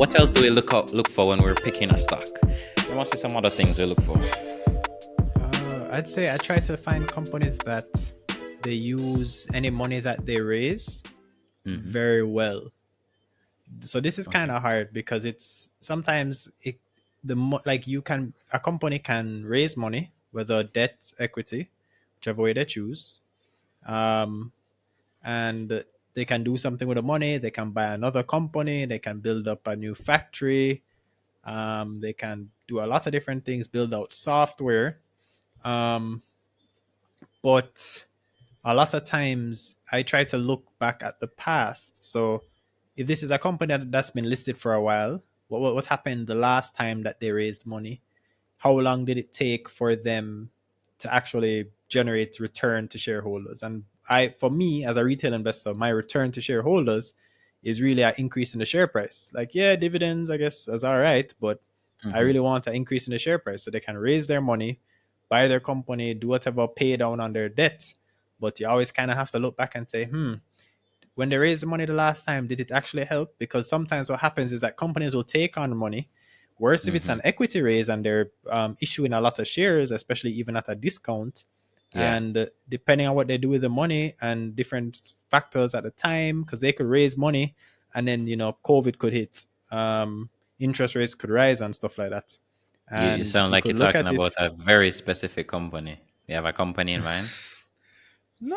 what else do we look for when we're picking a stock? There must be some other things we look for. I'd say I try to find companies that they use any money that they raise very well. So this is kind of hard because it's sometimes a company can raise money, whether debt, equity, whichever way they choose, and they can do something with the money. They can buy another company. They can build up a new factory. They can do a lot of different things, build out software. But a lot of times I try to look back at the past. So if this is a company that's been listed for a while, what happened the last time that they raised money? How long did it take for them to actually generate return to shareholders? And for me as a retail investor, my return to shareholders is really an increase in the share price. Like, yeah, dividends, I guess, is all right, but I really want an increase in the share price so they can raise their money, buy their company, do whatever, pay down on their debt. But you always kind of have to look back and say, when they raised the money the last time, did it actually help? Because sometimes what happens is that companies will take on money. Worse if it's an equity raise and they're issuing a lot of shares, especially even at a discount. Yeah. And depending on what they do with the money and different factors at the time, because they could raise money and then, COVID could hit. Interest rates could rise and stuff like that. And you sound like you're talking about a very specific company. You have a company in mind? No,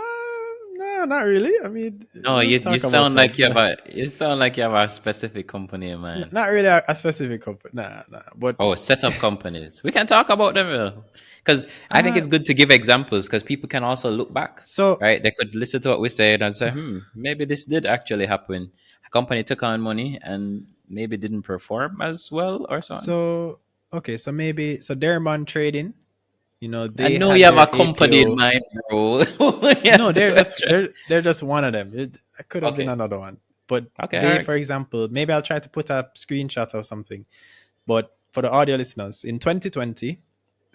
not really. I mean, no, you sound like you have a specific company in mind. Not really a specific company. Nah. But set up companies. We can talk about them because I think it's good to give examples because people can also look back. So right, they could listen to what we said and say, maybe this did actually happen. A company took on money and maybe didn't perform as well or so on. So Derrimon Trading. I know you have a company in mind, bro. No, they're just one of them. It could have been another one, but for example, maybe I'll try to put a screenshot or something. But for the audio listeners, in 2020,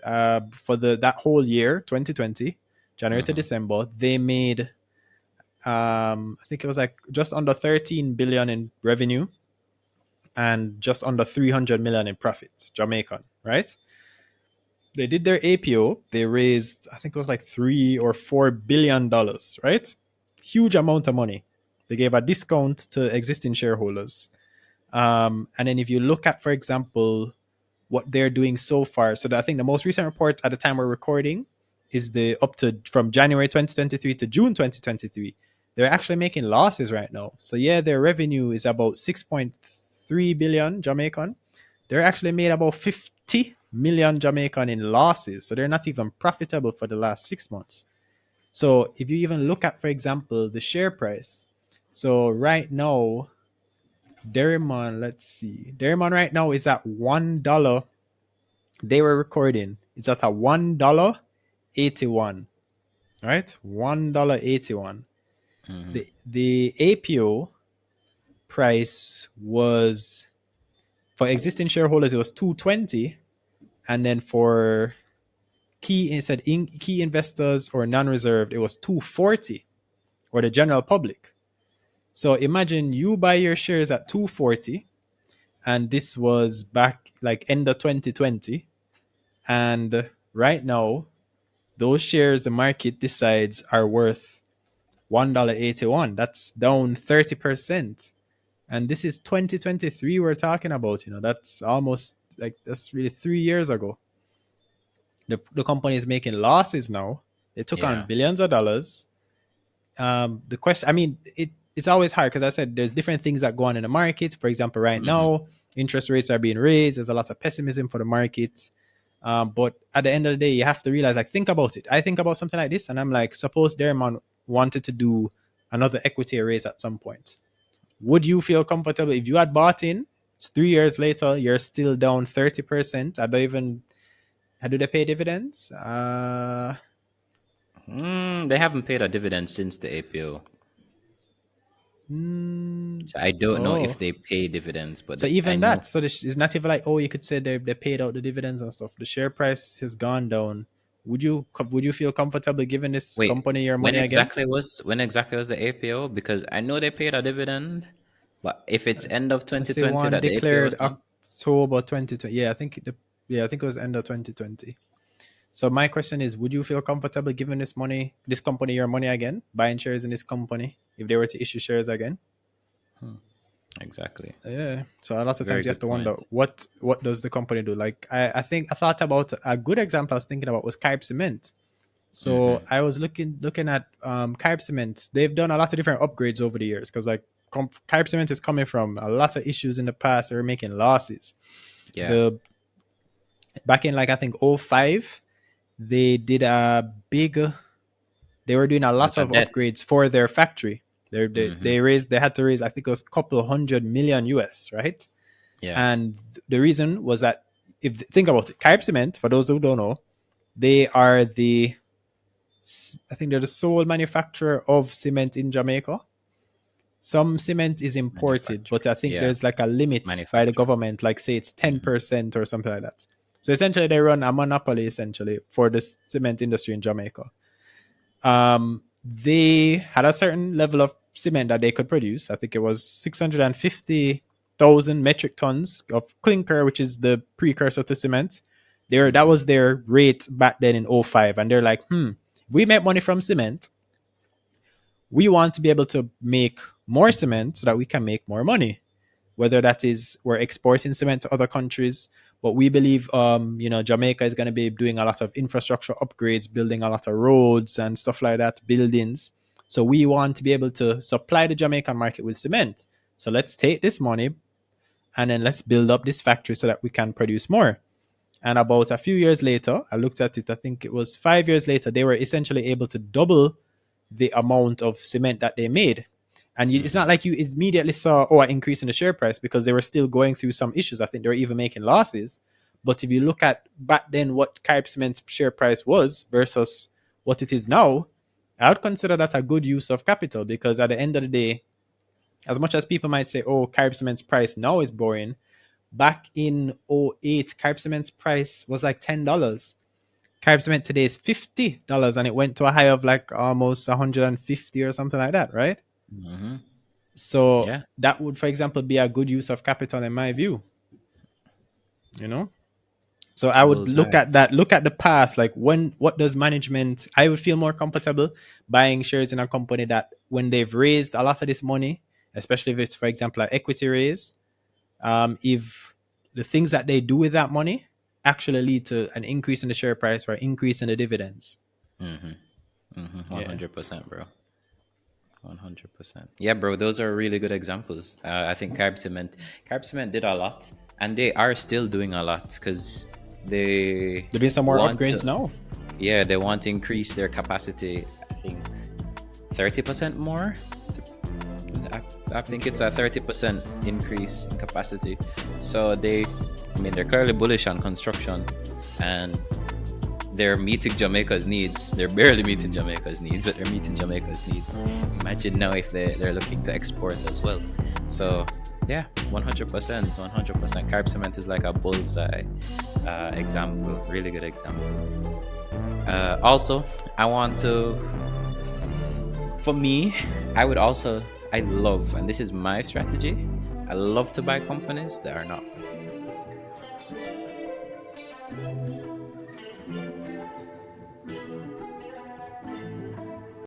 for that whole year, 2020, January to December, they made, I think it was like just under 13 billion in revenue and just under 300 million in profits, Jamaican, right? They did their APO. They raised, I think it was like $3 or $4 billion, right? Huge amount of money. They gave a discount to existing shareholders. And then if you look at, for example, what they're doing so far. So I think the most recent report at the time we're recording is from January 2023 to June 2023. They're actually making losses right now. So yeah, their revenue is about 6.3 billion Jamaican. They're actually made about 50 million Jamaican in losses. So they're not even profitable for the last 6 months. So if you even look at, for example, the share price. So right now, Derrimon, let's see. Derrimon right now is at $1. They were recording. It's at a $1.81. Right? $1.81. The APO price was, for existing shareholders, it was $2.20. And then for key investors or non-reserved, it was $2.40, or the general public. So imagine you buy your shares at $2.40, and this was back like end of 2020. And right now, those shares the market decides are worth $1.81. That's down 30%. And this is 2023 we're talking about. That's almost that's really 3 years ago. The company is making losses now. They took on billions of dollars. The question, I mean, it's always hard because I said there's different things that go on in the market. For example, right now, interest rates are being raised. There's a lot of pessimism for the market. But at the end of the day, you have to realize, think about it. I think about something like this, and I'm like, suppose Derrimon wanted to do another equity raise at some point. Would you feel comfortable if you had bought in? It's 3 years later, you're still down 30%. How do they pay dividends? They haven't paid a dividend since the APO. So I don't know if they pay dividends, but so it's not even like, you could say they paid out the dividends and stuff. The share price has gone down. Would you feel comfortable giving this company your money when exactly was the APO? Because I know they paid a dividend, but But if it's end of Let's say 2020 one that the APO declared was done, October 2020. Yeah, I think it was end of 2020. So my question is, would you feel comfortable giving this company your money again, buying shares in this company if they were to issue shares again? exactly. Yeah. So a lot of Very times you have good to wonder point. what does the company do? Like I thought about a good example I was thinking about was Carib Cement. So I was looking at Carib Cement. They've done a lot of different upgrades over the years because like Carib Cement is coming from a lot of issues in the past. They were making losses. Yeah, The Back in like I think '05, they did a big they were doing a it was lot a of debt. upgrades for their factory. They had to raise I think it was a couple 100 million US, right? Yeah, And the reason was that if think about it, Carib Cement, for those who don't know, they are I think they're the sole manufacturer of cement in Jamaica. Some cement is imported, manufacturer. but I think Yeah, there's like a limit by the manufacturer. government, like say it's 10% or something like that. So essentially, they run a monopoly essentially for the cement industry in Jamaica. They had a certain level of cement that they could produce. I think it was 650,000 metric tons of clinker, which is the precursor to cement. That was their rate back then in '05. And they're like, we make money from cement. We want to be able to make more cement so that we can make more money. Whether that is we're exporting cement to other countries, but we believe Jamaica is going to be doing a lot of infrastructure upgrades, building a lot of roads and stuff like that, buildings. So we want to be able to supply the Jamaican market with cement. So let's take this money and then let's build up this factory so that we can produce more. And about a few years later, I looked at it, I think it was 5 years later, they were essentially able to double the amount of cement that they made. And it's not like you immediately saw, an increase in the share price because they were still going through some issues. I think they were even making losses. But if you look at back then what Carib Cement's share price was versus what it is now, I would consider that a good use of capital because at the end of the day, as much as people might say, oh, Carib Cement's price now is boring, back in '08, Carib Cement's price was like $10. Carib Cement today is $50 and it went to a high of like almost 150 or something like that, right? Mm-hmm. So Yeah, that would, for example, be a good use of capital in my view, you know? So I would look bullseye. at that, look at the past, like what does management, I would feel more comfortable buying shares in a company that when they've raised a lot of this money, especially if it's, for example, an equity raise, if the things that they do with that money actually lead to an increase in the share price or increase in the dividends. Yeah. 100%, bro. 100%. Yeah, bro. Those are really good examples. I think Carb Cement did a lot, and they are still doing a lot because they They're doing some more want upgrades to. now. Yeah, they want to increase their capacity. I think 30% more. I think it's a 30% increase in capacity. So they're clearly bullish on construction, and they're meeting Jamaica's needs. They're barely meeting Jamaica's needs, but they're meeting Jamaica's needs. Imagine now if they're looking to export as well. So yeah, 100%, 100%. Carib Cement is like a bullseye example, really good example. Also, I want to, for me, I love, and this is my strategy, I love to buy companies that are not